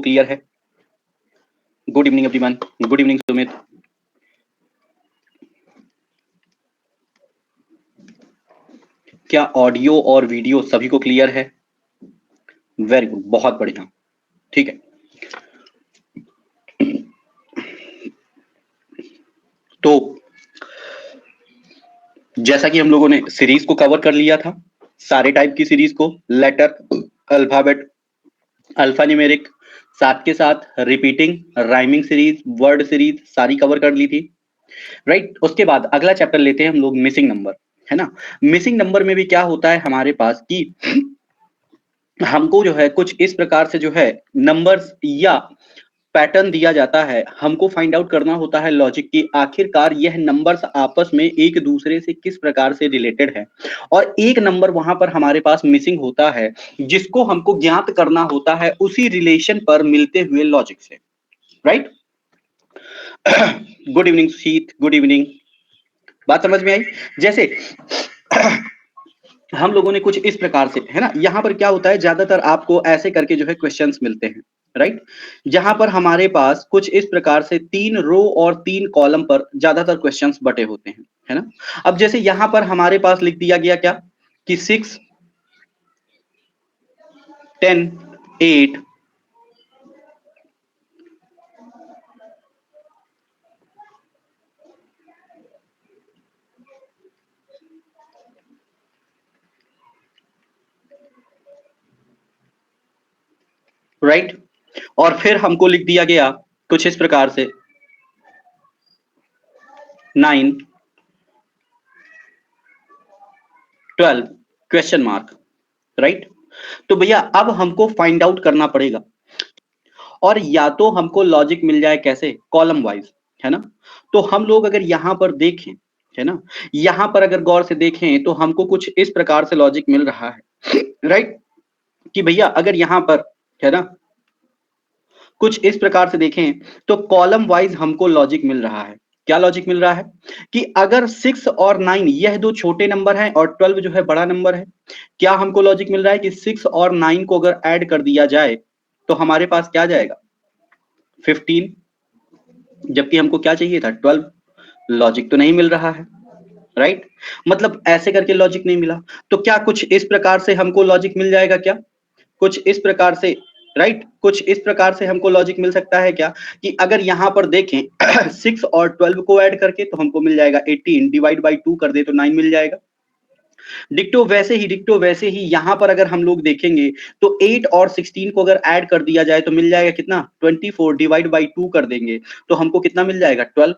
Clear है? Good evening everyone, good evening Sumit. क्या audio और वीडियो सभी को क्लियर है? वेरी गुड, बहुत बढ़िया, ठीक है। तो जैसा कि हम लोगों ने सीरीज को कवर कर लिया था, सारे टाइप की सीरीज को, लेटर, अल्फाबेट, अल्फान्यूमेरिक, साथ के साथ repeating, rhyming series, word series सारी कवर कर ली थी, राइट। उसके बाद अगला चैप्टर लेते हैं हम लोग मिसिंग नंबर, है ना। मिसिंग नंबर में भी क्या होता है हमारे पास कि हमको जो है कुछ इस प्रकार से जो है नंबर्स या पैटर्न दिया जाता है, हमको फाइंड आउट करना होता है लॉजिक की आखिरकार यह नंबर्स आपस में एक दूसरे से किस प्रकार से रिलेटेड है, और एक नंबर वहां पर हमारे पास मिसिंग होता है जिसको हमको ज्ञात करना होता है उसी रिलेशन पर मिलते हुए लॉजिक से, राइट। गुड इवनिंग शीत, गुड इवनिंग। बात समझ में आई? जैसे हम लोगों ने कुछ इस प्रकार से, है ना, यहां पर क्या होता है ज्यादातर आपको ऐसे करके जो है क्वेश्चंस मिलते हैं, राइट, जहां पर हमारे पास कुछ इस प्रकार से 3 रो और 3 कॉलम पर ज्यादातर क्वेश्चंस बटे होते हैं, है ना। अब जैसे यहां पर हमारे पास लिख दिया गया क्या कि 6, 10, 8, राइट, और फिर हमको लिख दिया गया कुछ इस प्रकार से 9, 12 क्वेश्चन मार्क, राइट। तो भैया अब हमको फाइंड आउट करना पड़ेगा, और या तो हमको लॉजिक मिल जाए कैसे, कॉलम वाइज, है ना। तो हम लोग अगर यहां पर देखें, है ना, यहां पर अगर गौर से देखें तो हमको कुछ इस प्रकार से लॉजिक मिल रहा है, राइट, कि भैया अगर यहां पर, है ना, कुछ इस प्रकार से देखें तो कॉलम वाइज हमको लॉजिक मिल रहा है। क्या लॉजिक मिल रहा है कि अगर 6 और 9 यह दो छोटे नंबर हैं और 12 जो है बड़ा नंबर है, क्या हमको लॉजिक मिल रहा है कि 6 और 9 को अगर ऐड कर दिया जाए तो हमारे पास क्या जाएगा, 15, जबकि हमको क्या चाहिए था, 12। लॉजिक तो नहीं मिल रहा है, राइट, मतलब ऐसे करके लॉजिक नहीं मिला। तो क्या कुछ इस प्रकार से हमको लॉजिक मिल जाएगा क्या, कुछ इस प्रकार से, राइट, कुछ इस प्रकार से हमको लॉजिक मिल सकता है क्या कि अगर यहां पर देखें 6 और 12 को ऐड करके तो हमको मिल जाएगा 18, डिवाइड बाई 2 कर दे तो 9 मिल जाएगा। डिक्टो वैसे ही यहां पर अगर हम लोग देखेंगे तो 8 और 16 को अगर ऐड कर दिया जाए तो मिल जाएगा कितना, 24, डिवाइड बाई 2 कर देंगे तो हमको कितना मिल जाएगा, 12।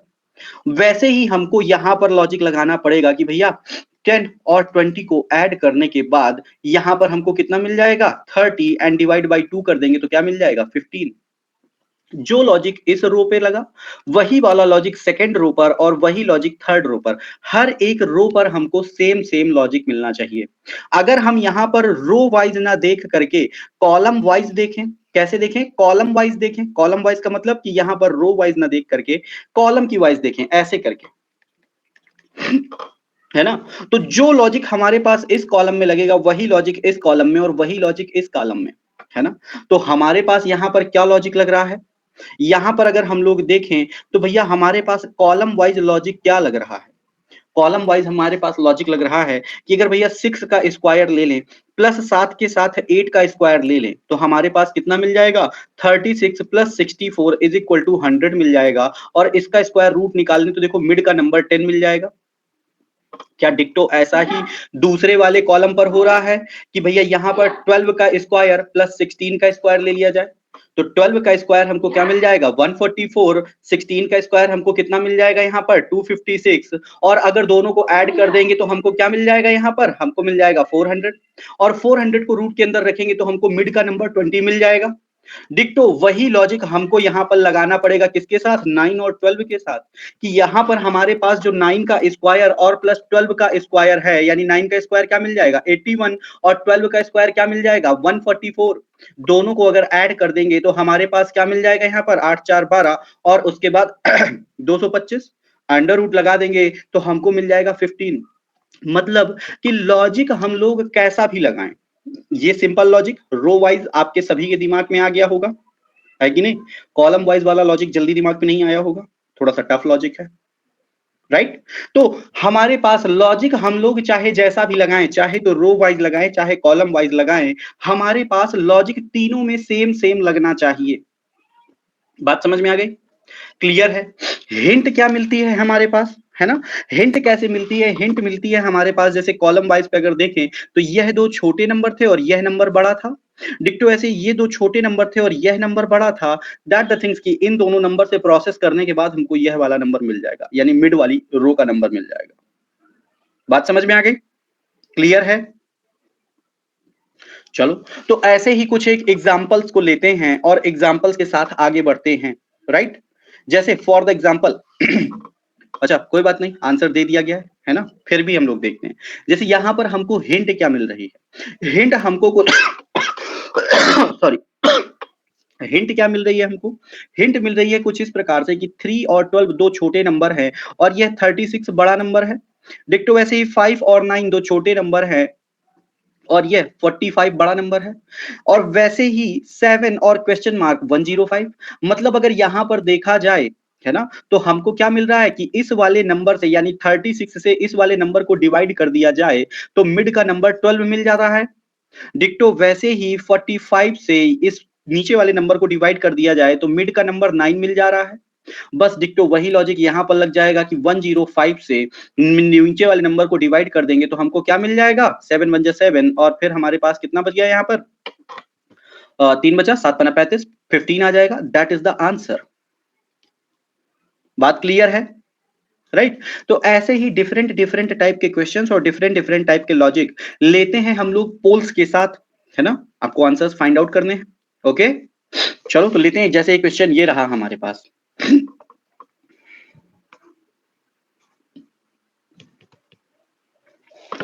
वैसे ही हमको यहां पर लॉजिक लगाना पड़ेगा कि भैया 10 और 20 को ऐड करने के बाद यहां पर हमको कितना मिल जाएगा, 30, एंड डिवाइड बाई 2 कर देंगे तो क्या मिल जाएगा, 15। जो लॉजिक इस रो पे लगा वही वाला लॉजिक सेकंड रो पर, और वही लॉजिक थर्ड रो पर, हर एक रो पर हमको सेम सेम लॉजिक मिलना चाहिए। अगर हम यहां पर रो वाइज ना देख करके कॉलम वाइज देखें, कैसे देखें, कॉलम वाइज देखें, कॉलम वाइज का मतलब कि यहां पर रो वाइज ना देख करके कॉलम की वाइज देखें, ऐसे करके, है ना। तो जो लॉजिक हमारे पास इस कॉलम में लगेगा वही लॉजिक इस कॉलम में, और वही लॉजिक इस कॉलम में, है ना। तो हमारे पास यहां पर क्या लॉजिक लग रहा है, यहां पर अगर हम लोग देखें तो भैया हमारे पास कॉलम वाइज लॉजिक क्या लग रहा है, कॉलम वाइज हमारे पास लॉजिक लग रहा है कि अगर भैया 6 का स्क्वायर ले लें प्लस 7 के साथ 8 का स्क्वायर ले लें तो हमारे पास कितना मिल जाएगा, 36 प्लस 64 इज इक्वल टू 100 मिल जाएगा, और इसका स्क्वायर रूट निकालने तो देखो मिड का नंबर 10 मिल जाएगा। क्या डिक्टो ऐसा ही दूसरे वाले कॉलम पर हो रहा है कि भैया यहां पर 12 का स्क्वायर प्लस 16 का स्क्वायर ले लिया जाए, तो 12 का स्क्वायर हमको क्या मिल जाएगा, 144, 16 का स्क्वायर हमको कितना मिल जाएगा यहाँ पर 256, और अगर दोनों को ऐड कर देंगे तो हमको क्या मिल जाएगा, यहाँ पर हमको मिल जाएगा 400, और 400 को रूट के अंदर रखेंगे तो हमको मिड का नंबर 20 मिल जाएगा। डिक्टो वही लॉजिक हमको यहां पर लगाना पड़ेगा किसके साथ, 9 और 12 के साथ, कि यहां पर हमारे पास जो 9 का स्क्वायर और प्लस 12 का स्क्वायर है, यानी 9 का स्क्वायर क्या मिल जाएगा 81, और 12 का स्क्वायर क्या मिल जाएगा 144, दोनों को अगर ऐड कर देंगे तो हमारे पास क्या मिल जाएगा यहाँ पर 8 4 12, और उसके बाद 225 अंडर रूट लगा देंगे तो हमको मिल जाएगा 15। मतलब कि लॉजिक हम लोग कैसा भी लगाएं, ये सिंपल लॉजिक रो वाइज आपके सभी के दिमाग में आ गया होगा, है कि नहीं? कॉलम वाइज वाला लॉजिक जल्दी दिमाग में नहीं आया होगा, थोड़ा सा टफ लॉजिक है, राइट? तो हमारे पास लॉजिक हम लोग चाहे जैसा भी लगाएं, चाहे तो रो वाइज लगाएं चाहे कॉलम वाइज लगाएं, हमारे पास लॉजिक तीनों में सेम सेम लगना चाहिए। बात समझ में आ गई? क्लियर है? हिंट क्या मिलती है हमारे पास, है ना? हिंट कैसे मिलती है? हिंट मिलती है हमारे पास जैसे कॉलम वाइज पे अगर देखें तो यह दो छोटे नंबर थे और यह नंबर बड़ा था। डिक्टो ऐसे ये दो छोटे नंबर थे और यह नंबर बड़ा था। दैट द थिंग्स कि इन दोनों नंबर से प्रोसेस करने के बाद हमको यह वाला नंबर मिल जाएगा, यानी मिड वाली रो का नंबर मिल जाएगा। बात समझ में आ गई? क्लियर है? चलो, तो ऐसे ही कुछ एक एग्जांपल्स को लेते हैं और एग्जांपल्स के साथ आगे बढ़ते हैं, राइट? जैसे फॉर द एग्जांपल अच्छा कोई बात नहीं, आंसर दे दिया गया है ना? फिर भी हम लोग देखते हैं, जैसे यहां पर हमको हिंट क्या मिल रही है? हिंट हमको सॉरी हिंट क्या मिल रही है हमको? हिंट मिल रही है कुछ इस प्रकार से कि 3 और 12 दो छोटे नंबर हैं और यह 36 बड़ा नंबर है। डिक्टो वैसे ही 5 और 9 दो छोटे नंबर हैं और यह 45 बड़ा नंबर है। और वैसे ही 7 और क्वेश्चन मार्क 105। मतलब अगर यहां पर देखा जाए, है ना, तो हमको क्या मिल रहा है कि इस वाले नंबर से यानी 36 से इस वाले नंबर को डिवाइड कर दिया जाए तो मिड का नंबर 12 मिल जाता है। डिक्टो वैसे ही 45 से इस नीचे वाले नंबर को डिवाइड कर दिया जाए तो मिड का नंबर 9 मिल जा रहा है। बस डिक्टो वही लॉजिक यहां पर लग जाएगा कि 105 से नीचे वाले नंबर को डिवाइड कर देंगे तो हमको क्या मिल जाएगा? 7 1 7 और फिर हमारे पास कितना बच गया यहाँ पर? 3 बचा, 7 पना 35, 15 आ जाएगा। That is the answer. बात क्लियर है? राइट? तो ऐसे ही डिफरेंट डिफरेंट टाइप के क्वेश्चंस और डिफरेंट डिफरेंट टाइप के लॉजिक लेते हैं हम लोग पोल्स के साथ, है ना? आपको आंसर्स फाइंड आउट करने हैं। ओके, चलो तो लेते हैं। जैसे एक क्वेश्चन ये रहा हमारे पास,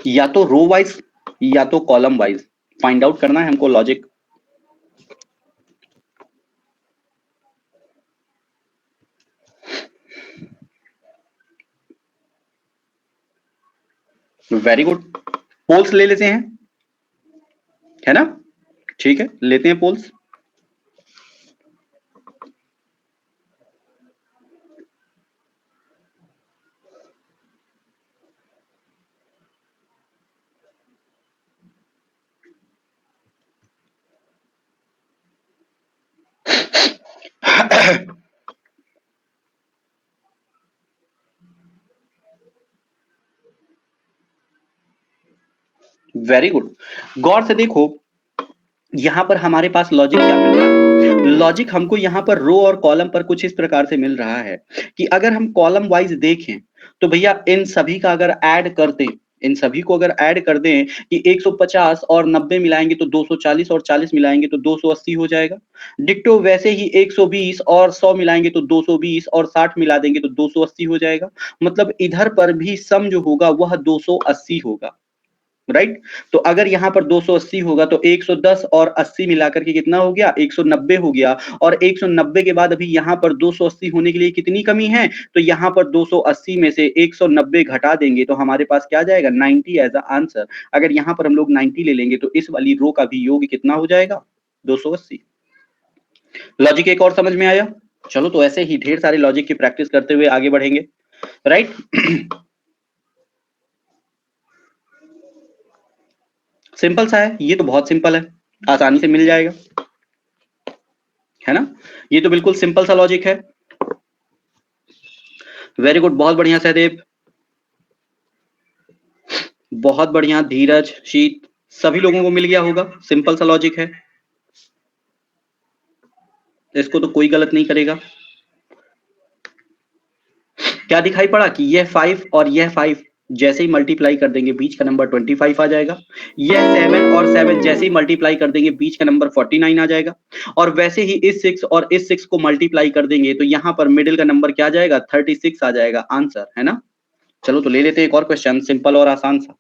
या तो रो वाइज या तो कॉलम वाइज फाइंड आउट करना है हमको लॉजिक। वेरी गुड, पोल्स ले लेते हैं, है ना? ठीक है, लेते हैं पोल्स। वेरी गुड, गौर से देखो यहां पर हमारे पास लॉजिक क्या मिल रहा है? लॉजिक हमको यहां पर रो और कॉलम पर कुछ इस प्रकार से मिल रहा है कि अगर हम कॉलम वाइज देखें तो भैया इन सभी का अगर ऐड कर दें, इन सभी को अगर ऐड कर दें कि 150 और 90 मिलाएंगे तो 240 और 40 मिलाएंगे तो 280 हो जाएगा। डिक्टो वैसे ही 120 और 100 मिलाएंगे तो 220 और 60 मिला देंगे तो 280 हो जाएगा। मतलब इधर पर भी सम जो होगा वह 280 होगा, राइट? तो अगर यहां पर 280 होगा तो 110 और 80 मिलाकर के कितना हो गया? 190 हो गया। और 190 के बाद अभी यहां पर 280 होने के लिए कितनी कमी है? तो यहां पर 280 में से 190 घटा देंगे तो हमारे पास क्या आ जाएगा? 90 एज अ आंसर। अगर यहां पर हम लोग 90 ले लेंगे तो इस वाली रो का भी योग कितना हो जाएगा? 280। लॉजिक एक और समझ में आया? चलो, तो ऐसे ही ढेर सारे लॉजिक की प्रैक्टिस करते हुए आगे बढ़ेंगे, राइट? सिंपल सा है, ये तो बहुत सिंपल है, आसानी से मिल जाएगा, है ना? ये तो बिल्कुल सिंपल सा लॉजिक है। वेरी गुड, बहुत बढ़िया सहदेव, बहुत बढ़िया धीरज, शीत, सभी लोगों को मिल गया होगा। सिंपल सा लॉजिक है, इसको तो कोई गलत नहीं करेगा। क्या दिखाई पड़ा कि यह 5 और यह 5 जैसे ही मल्टीप्लाई कर देंगे बीच का नंबर 25 आ जाएगा। यह 7 और 7 जैसे ही मल्टीप्लाई कर देंगे बीच का नंबर 49 आ जाएगा। और वैसे ही इस 6 और इस 6 को मल्टीप्लाई कर देंगे तो यहां पर मिडिल का नंबर क्या आ जाएगा? 36 आ जाएगा आंसर, है ना? चलो, तो ले लेते हैं एक और क्वेश्चन, सिंपल और आसान सा।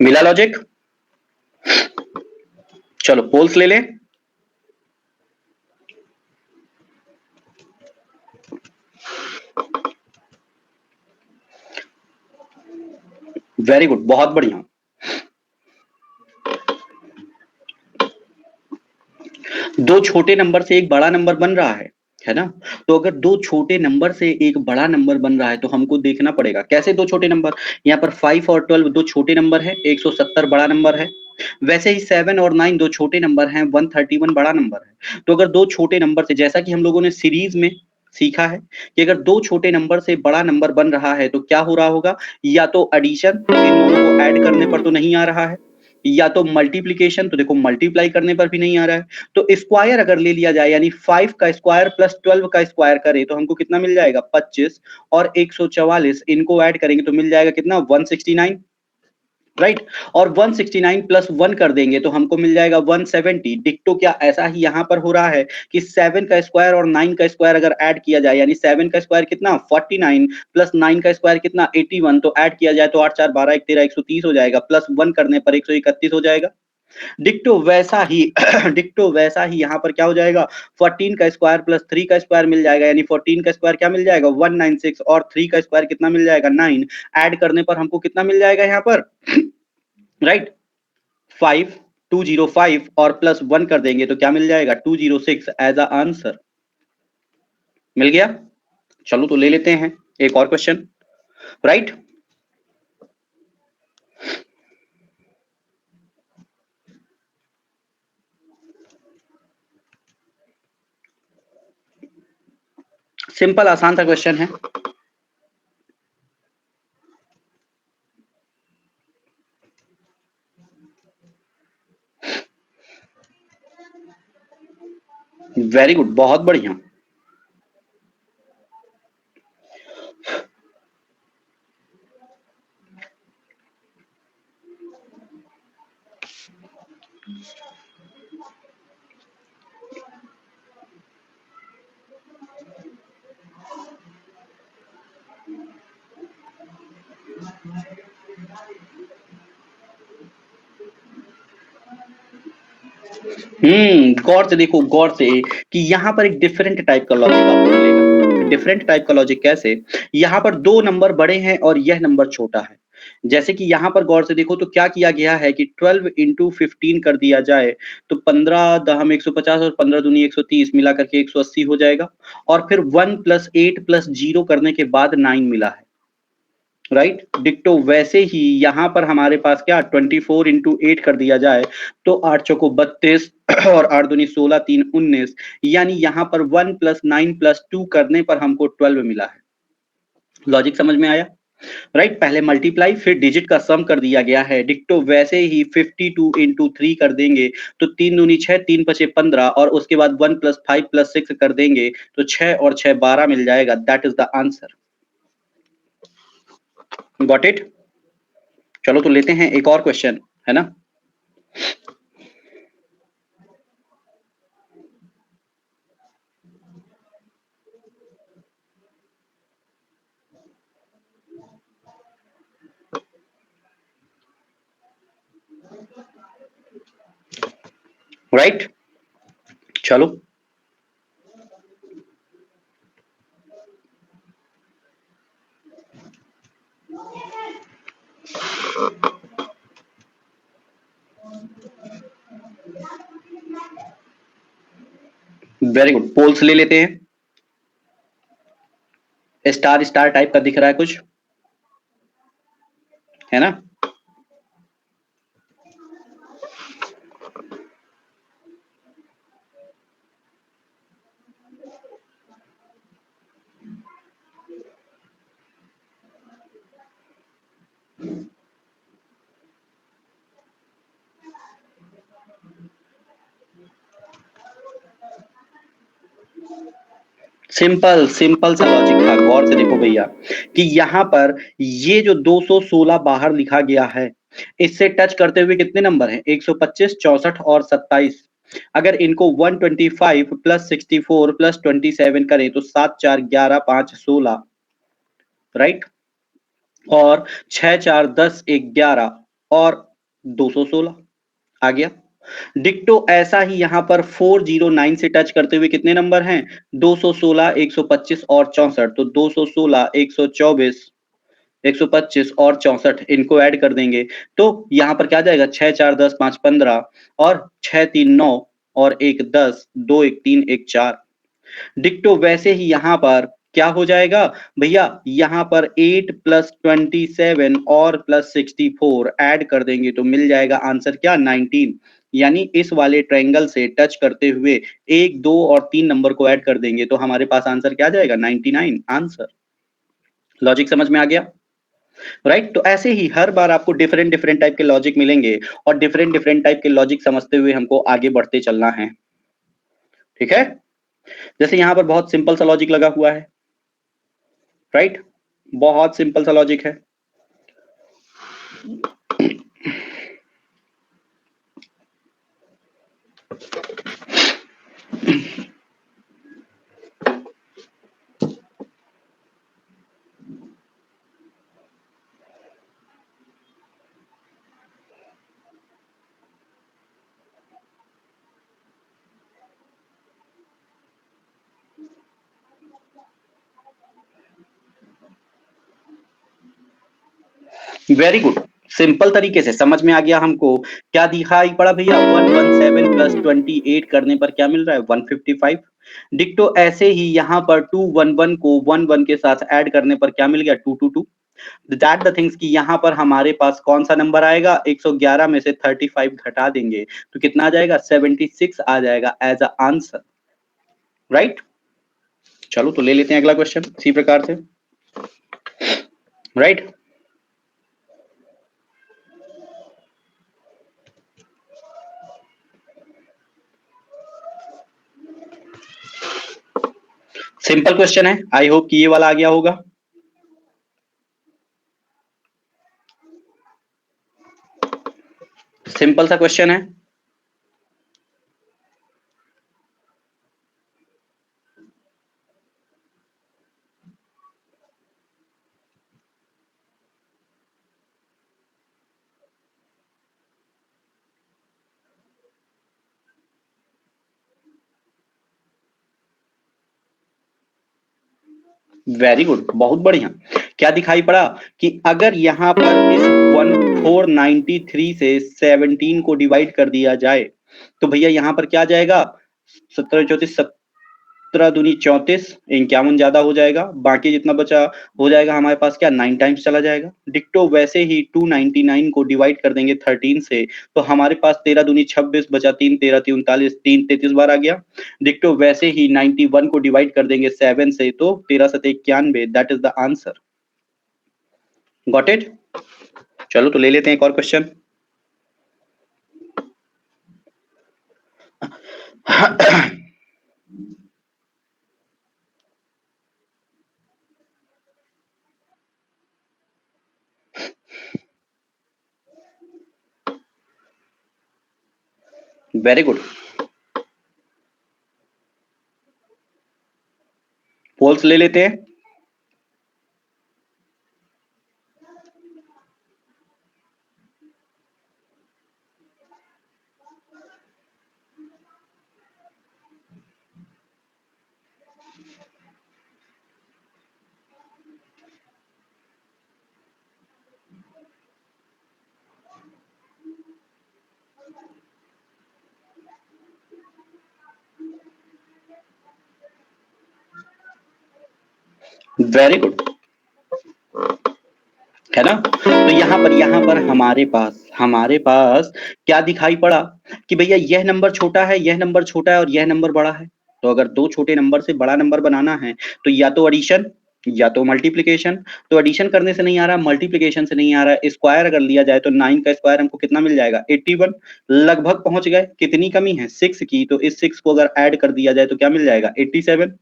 मिला लॉजिक? चलो पोल्स ले लें। वेरी गुड, बहुत बढ़िया। दो छोटे नंबर से एक बड़ा नंबर बन रहा है ना? तो अगर दो छोटे नंबर से एक बड़ा नंबर बन रहा है तो हमको देखना पड़ेगा कैसे दो छोटे नंबर। यहाँ पर 5 और 12 दो छोटे नंबर है, 170 बड़ा नंबर है। वैसे ही 7 और 9 दो छोटे नंबर हैं, 131 बड़ा नंबर है। तो अगर दो छोटे नंबर से, जैसा कि हम लोगों ने सीरीज में सीखा है कि अगर दो छोटे नंबर से बड़ा नंबर बन रहा है तो क्या हो रहा होगा, या तो एडिशन, तो इन दोनों को ऐड करने पर तो नहीं आ रहा है, या तो मल्टीप्लीकेशन, तो देखो मल्टीप्लाई करने पर भी नहीं आ रहा है। तो स्क्वायर अगर ले लिया जाए, यानी 5 का स्क्वायर प्लस 12 का स्क्वायर करें तो हमको कितना मिल जाएगा, 25, और 144 इनको ऐड करेंगे तो मिल जाएगा कितना, 169, राइट। और 169 प्लस 1 कर देंगे तो हमको मिल जाएगा 170। डिक्टो क्या ऐसा ही यहाँ पर हो रहा है कि 7 का स्क्वायर और 9 का स्क्वायर अगर ऐड किया जाए, यानी 7 का स्क्वायर कितना 49 प्लस 9 का स्क्वायर कितना 81, तो ऐड किया जाए तो 8 4 12 1 13 130 हो जाएगा, प्लस 1 करने पर 131 हो जाएगा। डिक्टो वैसा ही डिक्टो वैसा ही यहाँ पर क्या हो जाएगा, 14 का स्क्वायर प्लस 3 का स्क्वायर मिल जाएगा, यानी 14 का स्क्वायर क्या मिल जाएगा 196, और 3 का स्क्वायर कितना मिल जाएगा 9, ऐड करने पर हमको कितना मिल जाएगा यहाँ पर, राइट, 5205, और प्लस 1 कर देंगे तो क्या मिल जाएगा 206 एज अ आंसर। मिल गया? चलो तो ले लेते हैं एक और क्वेश्चन, राइट। सिंपल आसान सा क्वेश्चन है। वेरी गुड, बहुत बढ़िया। गौर से देखो, गौर से, कि यहाँ पर एक डिफरेंट टाइप का लॉजिक आपको मिलेगा। डिफरेंट टाइप का लॉजिक कैसे, यहाँ पर दो नंबर बड़े हैं और यह नंबर छोटा है। जैसे कि यहाँ पर गौर से देखो तो क्या किया गया है कि 12 इंटू 15 कर दिया जाए तो 15 दहम 150 और 15 दूनी 130 मिला करके 180 हो जाएगा। और फिर 1 प्लस 8 प्लस 0 करने के बाद 9 मिला है, राइट। डिक्टो वैसे ही यहाँ पर हमारे पास क्या 24 इंटू 8 कर दिया जाए तो 8 चौको 32 और 8 दूनी 16 3 19, यानी यहाँ पर 1 प्लस 9 प्लस 2 करने पर हमको 12 मिला है। लॉजिक समझ में आया, राइट। पहले मल्टीप्लाई फिर डिजिट का सम कर दिया गया है। डिक्टो वैसे ही 52 इंटू 3 कर देंगे तो 3 दूनी 6 3 पचे 15, और उसके बाद 1 प्लस 5 प्लस 6 कर देंगे तो 6 और 6 12 मिल जाएगा। That is the answer. Got it? चलो तो लेते हैं एक और क्वेश्चन, है ना। राइट, चलो। वेरी गुड, पोल्स ले लेते हैं। स्टार स्टार टाइप का दिख रहा है कुछ, है ना। सिंपल सिंपल सा लॉजिक था। गौर से देखो भैया कि यहाँ पर ये जो 216 बाहर लिखा गया है, इससे टच करते हुए कितने नंबर हैं, 125 64 और 27। अगर इनको 125 प्लस 64 प्लस 27 करें तो 7 4 11 5 16, राइट। और 6 4 10 11, और 216 आ गया। डिक्टो ऐसा ही यहां पर 409 से टच करते हुए कितने नंबर हैं? 216, 125 और 64। तो 216, 124, 125 और 64 इनको ऐड कर देंगे तो यहां पर क्या जाएगा? 6 4 10 5 15 और 6 3 9 और 1 10, 2 1 3 1 4। डिक्टो वैसे ही यहां पर क्या हो जाएगा भैया? यहां पर 8 प्लस 27 और प्लस 64 ऐड कर देंगे तो मिल जाएगा आंसर क्या? 19। यानी इस वाले ट्रायंगल से टच करते हुए 1 2 और 3 नंबर को ऐड कर देंगे तो हमारे पास आंसर क्या जाएगा? 99 आंसर। लॉजिक समझ में आ गया? राइट। तो ऐसे ही हर बार आपको डिफरेंट डिफरेंट टाइप के लॉजिक मिलेंगे और डिफरेंट डिफरेंट टाइप के लॉजिक समझते हुए हमको आगे बढ़ते चलना है। ठीक है? जैसे यहां पर बहुत सिंपल सा लॉजिक लगा हुआ है, राइट? बहुत सिंपल सा लॉजिक है। Very good. सिंपल तरीके से समझ में आ गया हमको। क्या दिखाई पड़ा भैया? 117 प्लस 28 करने पर क्या मिल रहा है? 155। डिक्टो ऐसे ही यहां पर 211 को 11 के साथ ऐड करने पर क्या मिल गया? 222। दैट द थिंग्स कि यहां पर हमारे पास कौन सा नंबर आएगा? 111 में से 35 घटा देंगे तो कितना आ जाएगा? 76 आ जाएगा एज अ आंसर, राइट? चलो तो ले लेते हैं अगला क्वेश्चन इसी प्रकार से, राइट? सिंपल क्वेश्चन है, आई होप कि ये वाला आ गया होगा। सिंपल सा क्वेश्चन है। वेरी गुड, बहुत बढ़िया। क्या दिखाई पड़ा कि अगर यहां पर इस 1493 से 17 को डिवाइड कर दिया जाए तो भैया यहां पर क्या जाएगा? 17 34, 17 दूनी 34, 51 ज्यादा हो जाएगा, बाकी जितना बचा हो जाएगा हमारे पास क्या? 9 टाइम्स चला जाएगा। डिक्टो वैसे ही 299 को डिवाइड कर देंगे 13 से तो हमारे पास 13 दूनी 26 बचा 3 13 3 39, 3 33 बार आ गया। डिक्टो वैसे ही 91 को डिवाइड कर देंगे 7 से तो 13 7 91, that is the answer. Got it? चलो तो ले लेते हैं एक और क्वेश्चन। Very good. पोल्स ले लेते हैं। वेरी गुड, है ना? तो यहां पर हमारे पास क्या दिखाई पड़ा कि भैया यह नंबर छोटा है, यह नंबर छोटा है और यह नंबर बड़ा है। तो अगर दो छोटे नंबर से बड़ा नंबर बनाना है तो या तो एडिशन या तो मल्टीप्लिकेशन। तो एडिशन करने से नहीं आ रहा, मल्टीप्लिकेशन से नहीं आ रहा, स्क्वायर अगर लिया जाए तो 9 का स्क्वायर हमको कितना मिल जाएगा? 81। लगभग पहुंच गए। कितनी कमी है? 6 की। तो इस 6 को अगर ऐड कर दिया जाए तो क्या मिल जाएगा? 87।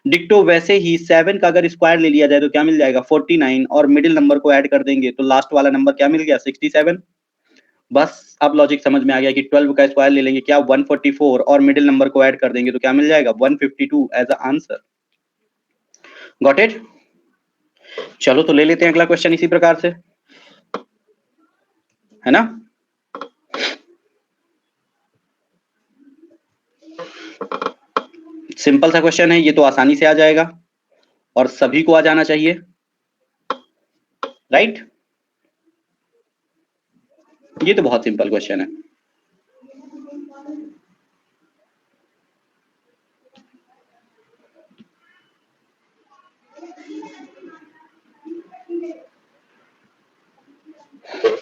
डिक्टो वैसे ही 7 का अगर स्क्वायर ले लिया जाए तो क्या मिल जाएगा? 49 और मिडिल नंबर को ऐड कर देंगे तो लास्ट वाला नंबर क्या मिल गया? 67। बस अब लॉजिक समझ में आ गया कि 12 का स्क्वायर ले लेंगे क्या? 144 और मिडिल नंबर को ऐड कर देंगे तो क्या मिल जाएगा? 152 as a answer. Got it? चलो तो ले लेते हैं अगला क्वेश्चन इसी प्रकार से, है ना? सिंपल सा क्वेश्चन है, ये तो आसानी से आ जाएगा और सभी को आ जाना चाहिए, राइट? ये तो बहुत सिंपल क्वेश्चन है।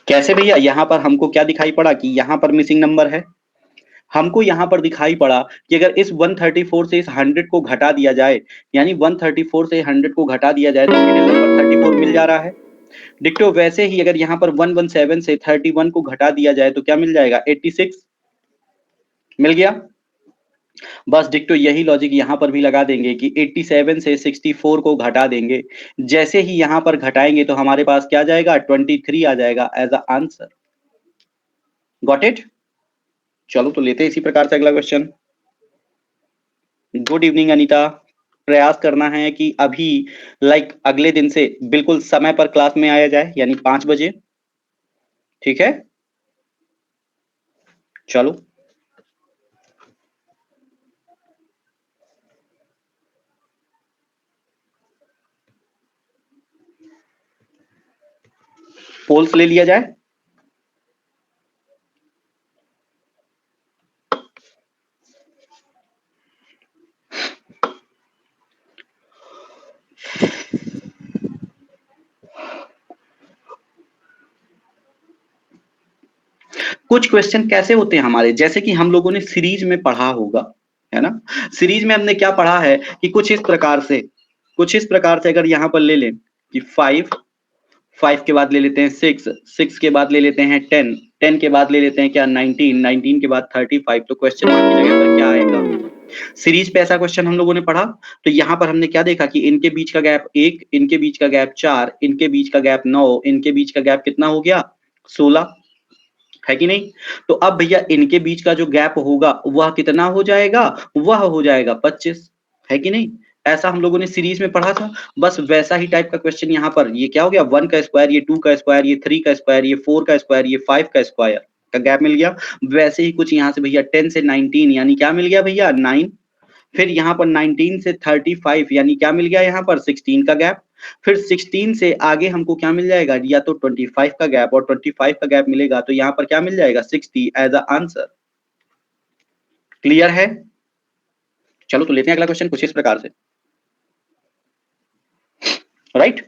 कैसे भैया? यहां पर हमको क्या दिखाई पड़ा कि यहां पर मिसिंग नंबर है। हमको यहां पर दिखाई पड़ा कि अगर इस 134 से इस 100 को घटा दिया जाए, यानी 134 से 100 को घटा दिया जाए तो मिडिल नंबर 34 मिल जा रहा है। डिक्टो वैसे ही अगर यहां पर 117 से 31 को घटा दिया जाए तो क्या मिल जाएगा? 86 मिल गया। बस डिक्टो यही लॉजिक यहां पर भी लगा देंगे कि 87 से 64 को घटा देंगे। जैसे ही यहां पर घटाएंगे तो हमारे पास क्या जाएगा? 23 आ जाएगा as a answer. Got it? चलो तो लेते हैं इसी प्रकार से अगला क्वेश्चन। Good evening Anita. प्रयास करना है कि अभी अगले दिन से बिल्कुल समय पर क्लास में आया जाए, यानी 5 बजे। ठीक है, चलो। पोल्स ले लिया जाए। कुछ क्वेश्चन कैसे होते हैं हमारे, जैसे कि हम लोगों ने सीरीज में पढ़ा होगा, है ना? सीरीज में हमने क्या पढ़ा है कि कुछ इस प्रकार से अगर यहां पर ले लें कि 5 के बाद ले लेते हैं 6 के बाद ले लेते हैं 10 के बाद ले लेते हैं क्या 19 के बाद 35, तो क्वेश्चन मार्क की जगह पर क्या आएगा? सीरीज पे ऐसा क्वेश्चन हम लोगों ने पढ़ा। तो यहां पर हमने क्या देखा कि इनके बीच का गैप 1, इनके बीच का गैप 4, इनके बीच का गैप 9, इनके बीच का गैप कितना हो गया? 16, है कि नहीं? तो अब भैया इनके बीच का जो गैप होगा वह कितना हो जाएगा? वह हो जाएगा 25, है कि नहीं? ऐसा हम लोगों ने सीरीज में पढ़ा था। बस वैसा ही टाइप का क्वेश्चन यहाँ पर, ये क्या हो गया? 1 का स्क्वायर, ये 2 का स्क्वायर, ये 3 का स्क्वायर, ये 4 का स्क्वायर, ये 5 का स्क्वायर का गैप मिल गया। वैसे ही कुछ यहाँ से भैया 10 से 19, यानी क्या मिल गया भैया? 9। फिर यहाँ पर 19 से 35, यानी क्या मिल गया? यहाँ पर 16 का गैप। फिर 16 से आगे हमको क्या मिल जाएगा? या तो 25 का गैप, और 25 का गैप मिलेगा तो यहाँ पर क्या मिल जाएगा? 60 एज अ आंसर। क्लियर है? चलो तो लेते हैं अगला क्वेश्चन कुछ इस प्रकार से, राइट?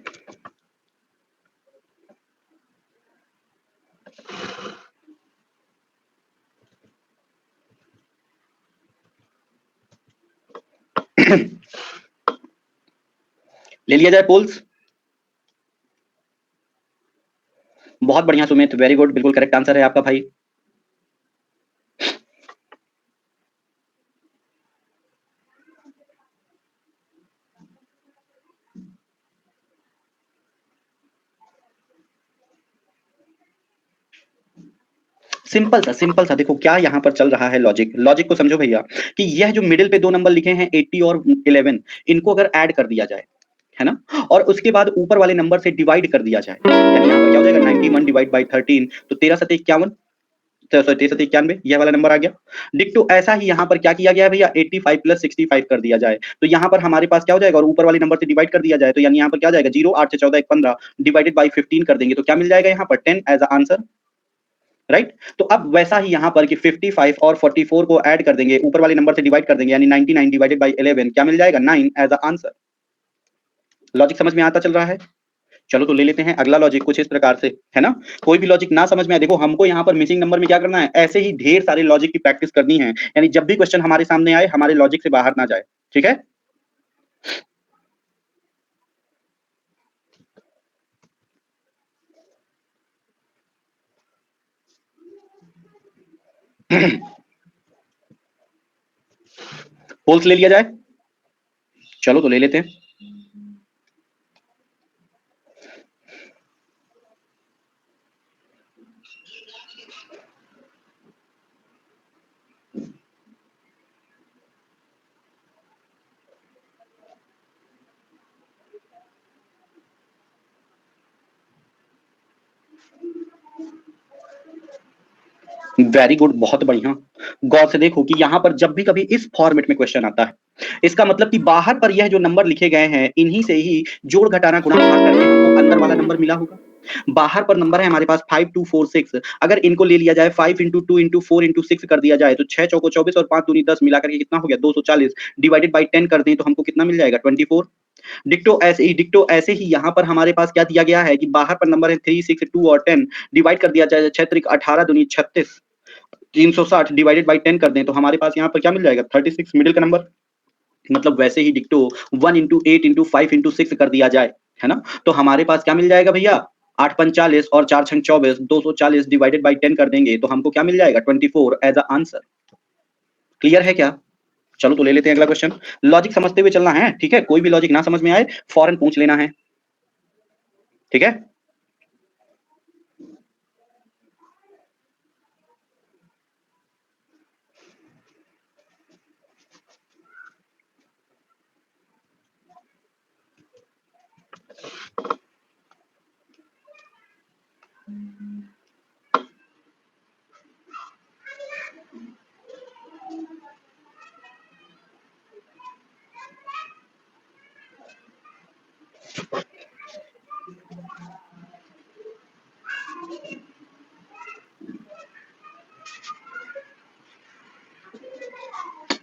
ले लिया जाए पोल्स। बहुत बढ़िया सुमित, वेरी गुड, बिल्कुल करेक्ट आंसर है आपका भाई। सिंपल सा देखो क्या यहाँ पर चल रहा है। लॉजिक को समझो भैया कि यह जो मिडिल पे दो नंबर लिखे हैं 80 और 11, इनको अगर ऐड कर दिया जाए, है ना, और उसके बाद ऊपर वाले नंबर से डिवाइड कर दिया जाए, यानी यहाँ पर क्या हो जाएगा? 91 डिवाइड बाई 13, तो 13 सत्ते 91, 13 सत्ते 91, यह वाला नंबर आ गया। डिक्टो ऐसा ही यहाँ पर क्या किया गया भैया? 85 प्लस 65 कर दिया जाए तो यहाँ पर हमारे पास क्या हो जाएगा? और ऊपर वाले नंबर से डिवाइड कर दिया जाए तो यानी यहाँ पर क्या हो जाएगा? 0, 8 से 14, 1 15 डिवाइडेड बाई 15 कर देंगे तो क्या मिल जाएगा? यहाँ पर 10 एज अ आंसर, राइट? तो अब वैसा ही यहां पर कि 55 और 44 को ऐड कर देंगे, ऊपर वाले नंबर से डिवाइड कर देंगे, यानी 99 डिवाइडेड बाय 11 क्या मिल जाएगा? 9 एज अ आंसर। लॉजिक समझ में आता चल रहा है? चलो तो ले लेते हैं अगला लॉजिक कुछ इस प्रकार से, है ना? कोई भी लॉजिक ना समझ में आए, देखो हमको यहाँ पर मिसिंग नंबर में क्या करना है? ऐसे ही ढेर सारे लॉजिक की प्रैक्टिस करनी है, यानी जब भी क्वेश्चन हमारे सामने आए हमारे लॉजिक से बाहर ना जाए। ठीक है? पोल्स ले लिया जाए। चलो तो ले लेते हैं। वेरी गुड, बहुत बढ़िया। गौर से देखो कि यहां पर जब भी कभी इस फॉर्मेट में क्वेश्चन आता है, इसका मतलब कि बाहर पर यह जो नंबर लिखे गए हैं इन्हीं से ही जोड़ घटाना गुणा भाग करके हमको अंदर वाला नंबर मिला होगा। बाहर पर नंबर है हमारे पास 5 2 4 6, अगर इनको ले लिया जाए 5 into 2 into 4 into 6 कर दिया जाए तो 6 चौको 24 और 5 दूनी 10 मिला करके कितना हो गया 240 डिवाइडेड बाय 10 कर दें तो हमको कितना मिल जाएगा 24। डिक्टो ऐसे ही यहाँ पर हमारे पास क्या दिया गया है कि बाहर पर नंबर है 3 6 2 और 10 डिवाइड कर दिया जाए 6 त्रिक 18 दूनी 36 360 डिवाइडेड बाय 10 कर दें तो हमारे पास यहाँ पर क्या मिल जाएगा 36 मिडिल का नंबर। मतलब वैसे ही डिक्टो 1 into 8 into 5 into 6 कर दिया जाए, है ना, तो हमारे पास क्या मिल जाएगा भैया 8 पंच 40 और 4 छंग 24 240 डिवाइडेड बाय 10 कर देंगे तो हमको क्या मिल जाएगा 24 एज अ आंसर। क्लियर है क्या? चलो तो ले लेते हैं अगला क्वेश्चन। लॉजिक समझते हुए चलना है, ठीक है, कोई भी लॉजिक ना समझ में आए फौरन पूछ लेना है, ठीक है।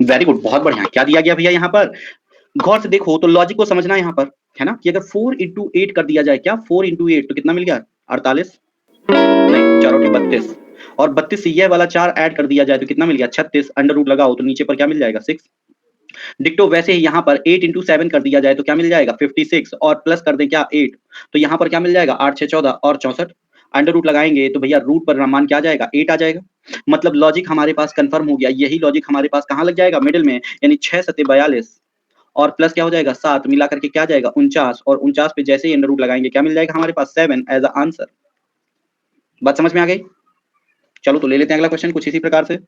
वेरी गुड, बहुत बढ़िया। क्या दिया गया भैया यहाँ पर? गौर से देखो तो लॉजिक को समझना है यहाँ पर, है ना, कि अगर 4 into 8 कर दिया जाए, क्या 4 into 8 तो कितना मिल गया 48, नहीं 4 और 32 और 32 से यह वाला 4 ऐड कर दिया जाए तो कितना मिल गया 36, अंडर रूट लगाओ तो नीचे पर क्या मिल जाएगा 6। डिक्टो वैसे ही यहाँ पर 8 into 7 कर दिया जाए तो क्या मिल जाएगा 56 और प्लस कर दें क्या 8 तो यहाँ पर क्या मिल जाएगा 8 6 14 और 64, अंडर रूट लगाएंगे तो भैया रूट पर मान क्या आ जाएगा 8 आ जाएगा। मतलब लॉजिक हमारे पास कंफर्म हो गया। यही लॉजिक हमारे पास कहाँ लग जाएगा मिडिल में, यानी 6 सत्ते 42 और प्लस क्या हो जाएगा 7 मिला करके क्या आ जाएगा 49 और 49 पे जैसे ही अंडर रूट लगाएंगे क्या मिल जाएगा हमारे पास 7 एज अ आंसर। बात समझ में आ गई? चलो तो ले लेते हैं अगला क्वेश्चन कुछ इसी प्रकार से।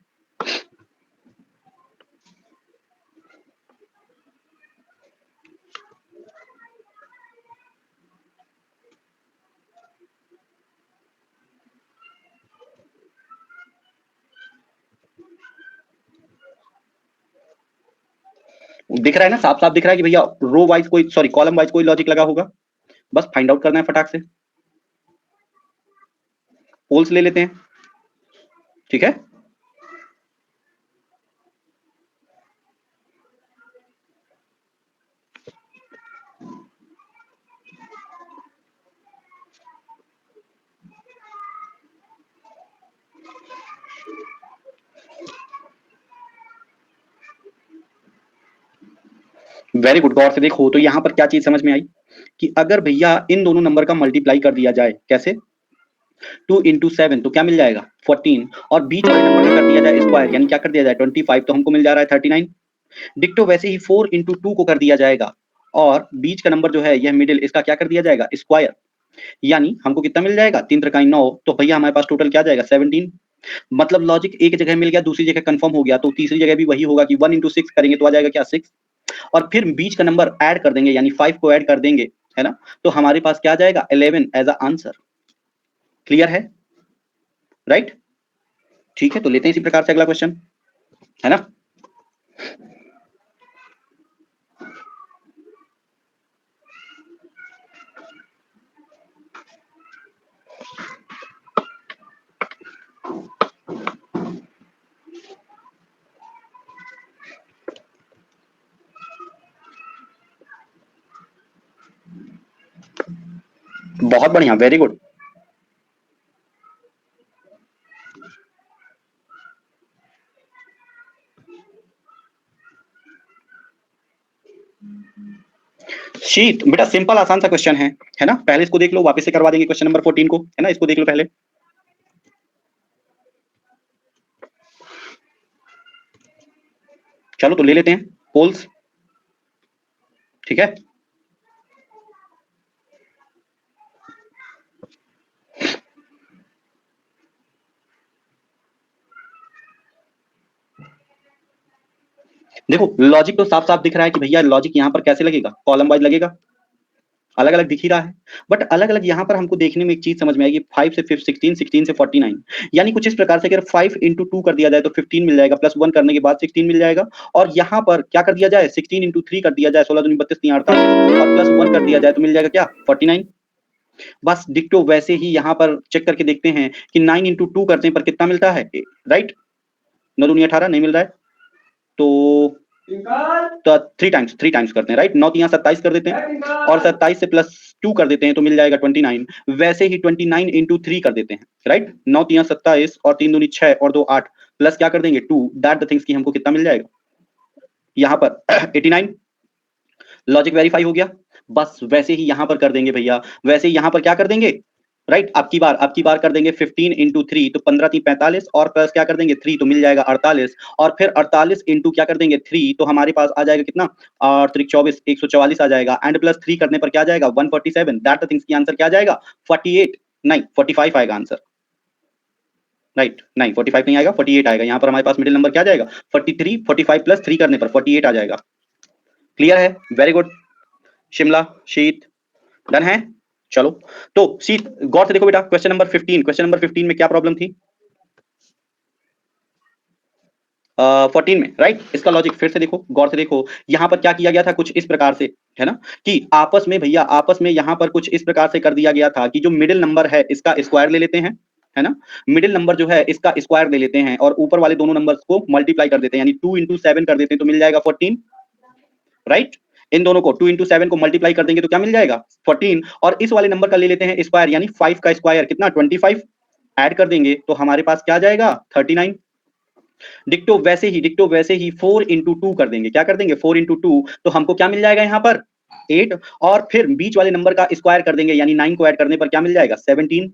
दिख रहा है ना, साफ साफ दिख रहा है कि भैया रो वाइज कोई सॉरी कॉलम वाइज कोई लॉजिक लगा होगा, बस फाइंड आउट करना है फटाक से। पोल्स ले लेते हैं, ठीक है। वेरी गुड, गौर से देखो तो यहाँ पर क्या चीज समझ में आई कि अगर भैया इन दोनों नंबर का मल्टीप्लाई कर दिया जाए, कैसे 2 into 7 तो क्या मिल जाएगा 14 और बीच वाले नंबर का कर दिया जाए स्क्वायर, यानी क्या कर दिया जाए 25 तो हमको मिल जा रहा है 39। डिक्टो वैसे ही 4 into 2 को कर दिया जाएगा और बीच का नंबर जो है यह मिडिल, इसका क्या कर दिया जाएगा स्क्वायर, यानी हमको कितना मिल जाएगा 3 त्रिकाई 9 तो भैया हमारे पास टोटल क्या जाएगा 17। मतलब लॉजिक एक जगह मिल गया, दूसरी जगह कंफर्म हो गया, तो तीसरी जगह भी वही होगा कि 1 into 6 करेंगे तो आ जाएगा क्या 6 और फिर बीच का नंबर ऐड कर देंगे यानी 5 को ऐड कर देंगे, है ना, तो हमारे पास क्या आ जाएगा 11 एज अ आंसर। क्लियर है? राइट, ठीक है, तो लेते हैं इसी प्रकार से अगला क्वेश्चन, है ना। बहुत बढ़िया, वेरी गुड। शीत बेटा सिंपल आसान सा क्वेश्चन है ना, पहले इसको देख लो, वापस से करवा देंगे क्वेश्चन नंबर 14 को, है ना, इसको देख लो पहले। चलो तो ले लेते हैं पोल्स, ठीक है। देखो लॉजिक तो साफ साफ दिख रहा है कि भैया लॉजिक यहाँ पर कैसे लगेगा, कॉलम वाइज लगेगा, अलग अलग दिख ही रहा है, बट अलग अलग यहाँ पर हमको देखने में एक चीज समझ में आएगी, 5 से 16, 16 से 49, यानी कुछ इस प्रकार से अगर 5 इंटू 2 कर दिया जाए तो 15 मिल जाएगा, प्लस 1 करने के बाद 16 मिल जाएगा, और यहाँ पर क्या कर दिया जाए, 16 इंटू 3 कर दिया जाए, 16 दूनी 32 3 48, और प्लस 1 कर दिया जाए तो मिल जाएगा क्या, 49। बस डिक्टो वैसे ही यहाँ पर चेक करके देखते हैं कि 9 इंटू 2 करते हैं पर कितना मिलता है, राइट, 9 दूनी 18 नहीं मिल रहा है, तो 3 टाइम्स करते हैं, राइट, 9 3 27 कर देते हैं, और 27 से प्लस 2 कर देते हैं तो मिल जाएगा 29, वैसे ही 29 इंटू 3 कर देते हैं, राइट, 9 3 27 और 3 दूनी 6 और 2 8, प्लस क्या कर देंगे 2, दैट द थिंग्स की हमको कितना मिल जाएगा यहाँ पर 89। लॉजिक वेरीफाई हो गया। बस वैसे ही यहां पर कर देंगे भैया, वैसे ही यहां पर क्या कर देंगे, राइट, आपकी बार कर देंगे 15 इंटू 3 तो 15 3 45, और प्लस क्या कर देंगे 3 तो मिल जाएगा 48, और फिर 48 इंटू क्या कर देंगे 3 तो हमारे पास आ जाएगा कितना, और 24 144 आ जाएगा, एंड प्लस 3 करने पर क्या आ जाएगा 147, दैट द थिंग्स की आंसर क्या आ जाएगा 48, नहीं 45 आएगा आंसर, राइट, नहीं 45 नहीं आएगा, 48 आएगा, यहाँ पर हमारे पास मिडिल नंबर क्या आ जाएगा 43, 45 प्लस 3 करने पर 48 आ जाएगा। क्लियर है, वेरी गुड, शिमला शीत डन है। चलो तो शीत गौर से देखो बेटा, क्वेश्चन नंबर 15, क्वेश्चन नंबर 15 में क्या प्रॉब्लम थी, 14 में, राइट, इसका लॉजिक फिर से देखो, गौर से देखो, यहां पर क्या किया गया था कुछ इस प्रकार से, है ना, कि आपस में भैया, आपस में यहां पर कुछ इस प्रकार से कर दिया गया था कि जो मिडिल नंबर है इसका स्क्वायर ले लेते हैं, है ना, मिडिल नंबर जो है इसका स्क्वायर ले लेते हैं और ऊपर वाले दोनों नंबर्स को मल्टीप्लाई कर देते हैं, यानी 2 इंटू 7 कर देते हैं तो मिल जाएगा 14, राइट, इन दोनों को 2 इंटू 7 को मल्टीप्लाई कर देंगे तो क्या मिल जाएगा 14, और इस वाले नंबर का ले लेते हैं स्क्वायर, यानी 5 का स्क्वायर कितना 25, ऐड कर देंगे तो हमारे पास क्या जाएगा 39। डिक्टो वैसे ही 4 इंटू 2 कर देंगे, क्या कर देंगे 4 इंटू 2 तो हमको क्या मिल जाएगा यहाँ पर 8, और फिर बीच वाले नंबर का स्क्वायर कर देंगे, यानी 9 को ऐड करने पर क्या मिल जाएगा 17।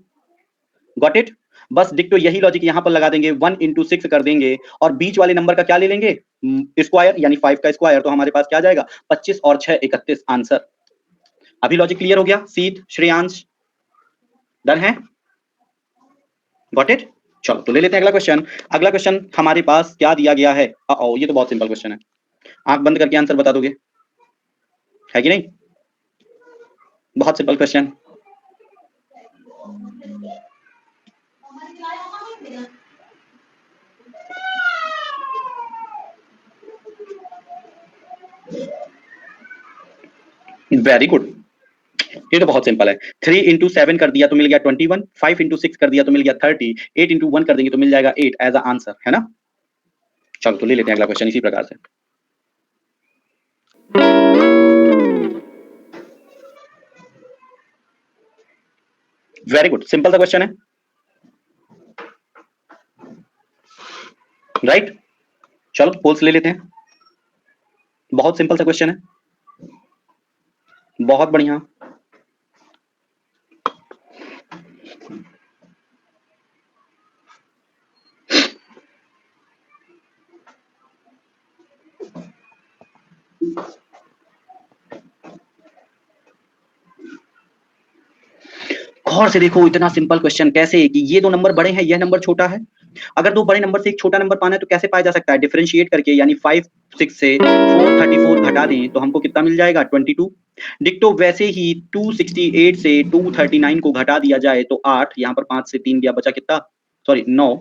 गॉट इट, बस डिक्टो यही लॉजिक यहाँ पर लगा देंगे, 1 इंटू 6 कर देंगे और बीच वाले नंबर का क्या ले लेंगे स्क्वायर, यानी 5 का स्क्वायर, तो हमारे पास क्या जाएगा 25 और 6 31 आंसर। अभी लॉजिक क्लियर हो गया, सीत श्रेयांश डन है, गॉट इट। चलो तो ले लेते हैं अगला क्वेश्चन। अगला क्वेश्चन हमारे पास क्या दिया गया है, ये तो बहुत सिंपल क्वेश्चन है, आंख बंद करके आंसर बता दोगे, है कि नहीं, बहुत सिंपल क्वेश्चन। वेरी गुड, ये तो बहुत सिंपल है, 3 इंटू 7 कर दिया तो मिल गया 21, 5 इंटू 6 कर दिया तो मिल गया 30, 8 इंटू 1 कर देंगे तो मिल जाएगा 8 एज अ आंसर, है ना। चलो तो ले लेते हैं अगला क्वेश्चन इसी प्रकार से। वेरी गुड, सिंपल सा क्वेश्चन है, राइट, चलो पोल्स ले लेते हैं, बहुत सिंपल सा क्वेश्चन है, बहुत बढ़िया। गौर से देखो, इतना सिंपल क्वेश्चन कैसे कि ये दो नंबर बड़े हैं, यह नंबर छोटा है, अगर दो बड़े नंबर से एक छोटा नंबर पाना है तो कैसे पाया जा सकता है, डिफरेंशिएट करके, यानी 5 6 से 434 घटा दें तो हमको कितना मिल जाएगा 22। डिक्टो वैसे ही 268 से 239 को घटा दिया जाए तो 8, यहाँ पर 5 से 3 गया, बचा कितना, सॉरी 9,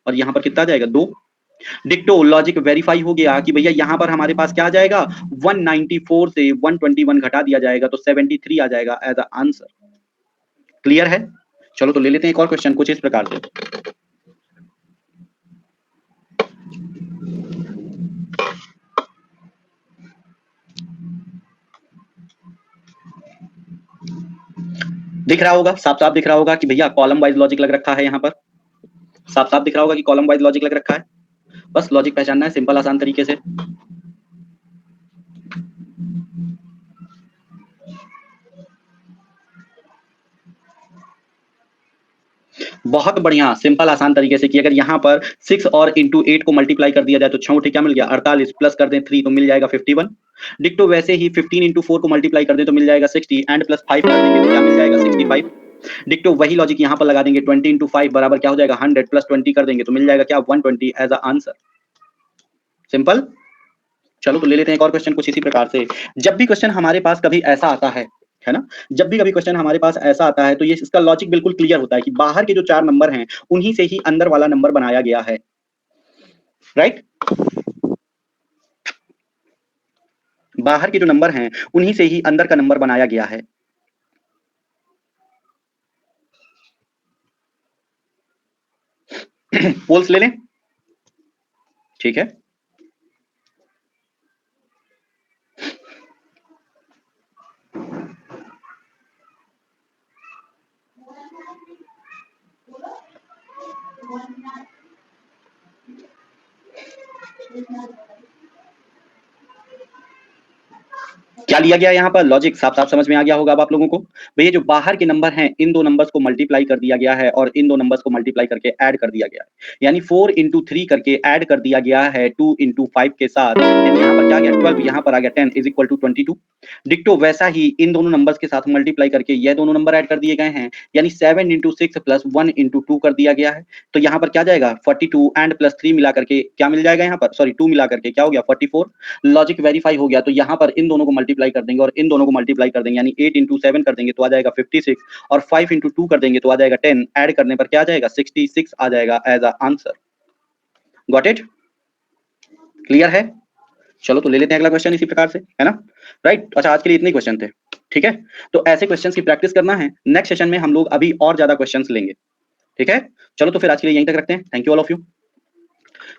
और यहाँ पर कितना आ जाएगा 2। डिक्टो लॉजिक वेरीफाई हो गया कि भैया यहाँ पर हमारे पास क्या आ जाएगा 194 से 121 घटा दिया जाएगा तो 73 आ जाएगा एज अ आंसर। क्लियर है, चलो तो ले लेते हैं एक और क्वेश्चन कुछ इस प्रकार से। दिख रहा होगा, साफ साफ दिख रहा होगा कि भैया कॉलम वाइज लॉजिक लग रखा है, यहाँ पर साफ साफ दिख रहा होगा कि कॉलम वाइज लॉजिक लग रखा है, बस लॉजिक पहचानना है सिंपल आसान तरीके से। बहुत बढ़िया सिंपल आसान तरीके से कि अगर यहाँ पर 6 और इंटू 8 को मल्टीप्लाई कर दिया जाए तो 6 क्या मिल गया 48, प्लस कर दें 3 तो मिल जाएगा 51। डिक्टो वैसे ही 15 इंटू 4 को मल्टीप्लाई कर दें तो मिल जाएगा 60, एंड प्लस 5 कर देंगे तो क्या मिल जाएगा 65। डिक्टो वही लॉजिक यहाँ पर लगा देंगे, 20 इंटू 5 बराबर क्या हो जाएगा 100, प्लस 20 कर देंगे तो मिल जाएगा क्या 120 एज अ आंसर। सिंपल, चलो तो ले लेते हैं एक और क्वेश्चन कुछ इसी प्रकार से। जब भी क्वेश्चन हमारे पास कभी ऐसा आता है है ना? जब भी कभी क्वेश्चन हमारे पास ऐसा आता है तो ये इसका लॉजिक बिल्कुल क्लियर होता है कि बाहर के जो 4 नंबर हैं, उन्हीं से ही अंदर वाला नंबर बनाया गया है। राइट? बाहर के जो नंबर हैं, उन्हीं से ही अंदर का नंबर बनाया गया है। पोल्स ले लें? ठीक है। क्या लिया गया यहाँ पर? लॉजिक साफ-साफ समझ में आ गया होगा अब आप लोगों को। भैया जो बाहर के नंबर हैं, इन 2 नंबर्स को मल्टीप्लाई कर दिया गया है और इन 2 नंबर्स को मल्टीप्लाई करके ऐड कर दिया गया है। यानी 4 इंटू 3 करके ऐड कर दिया गया है 2 इंटू 5 के साथ। यानी यहाँ पर क्या आ गया 12, यहाँ पर आ गया 10 इज़ इक्वल टू 22। डिक्टो वैसा ही इन दोनों नंबर्स के साथ मल्टीप्लाई करके ये दोनों नंबर ऐड कर दिए गए हैं। यानी 7 इंटू 6 प्लस 1 इंटू 2 कर दिया गया है। तो यहाँ पर क्या जाएगा 42 एंड प्लस 3 मिला करके क्या मिल जाएगा यहाँ पर? सॉरी 2 मिला करके क्या हो गया 44। लॉजिक वेरीफाई हो गया। तो यहाँ पर इन दोनों को मल्टीप्लाई कर देंगे और इन दोनों को मल्टीप्लाई कर देंगे, यानी 8 इंटू 7 कर देंगे तो आ जाएगा 56 और 5 इंटू 2 कर देंगे तो आ जाएगा 10। ऐड करने पर क्या आ जाएगा 66 आ जाएगा as a answer. Got it? Clear है? चलो तो ले लेते हैं अगला क्वेश्चन इसी प्रकार से, है ना? राइट? अच्छा, आज के लिए इतने क्वेश्चन थे। ठीक है? तो ऐसे क्वेश्चंस की प्रैक्टिस करना है। नेक्स्ट सेशन में हम लोग अभी और ज्यादा क्वेश्चंस लेंगे। ठीक है? चलो तो फिर आज के लिए यहीं तक रखते हैं। Thank you all of you.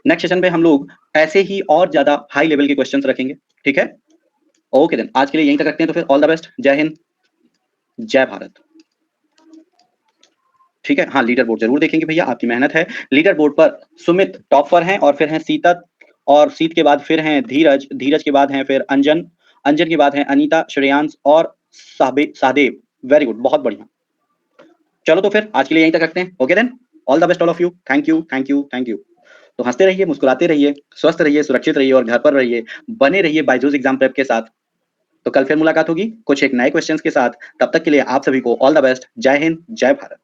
Next session में हम लोग ऐसे ही और ज्यादा हाई लेवल के क्वेश्चंस रखेंगे। ठीक है? ओके देन, आज के लिए यहीं तक रखते हैं। तो फिर ऑल द बेस्ट। जय हिंद, जय भारत। ठीक है? हाँ, लीडर बोर्ड जरूर देखेंगे भैया, आपकी मेहनत है। लीडर बोर्ड पर सुमित टॉप पर हैं और फिर हैं सीतत और सीत के बाद फिर हैं धीरज, धीरज के बाद हैं फिर अंजन, अंजन के बाद हैं अनीता, श्रेयांश और सहदेव। वेरी गुड, बहुत बढ़िया। चलो तो फिर आज के लिए यहीं तक रखते हैं। Okay then, all the best all of you. Thank you, thank you, thank you. तो हंसते रहिए, मुस्कुराते रहिए, स्वस्थ रहिए, सुरक्षित रहिए और घर पर रहिए। बने रहिए बायजूस एग्जाम प्रेप के साथ। तो कल फिर मुलाकात होगी कुछ एक नए क्वेश्चंस के साथ। तब तक के लिए आप सभी को ऑल द बेस्ट। जय हिंद, जय भारत।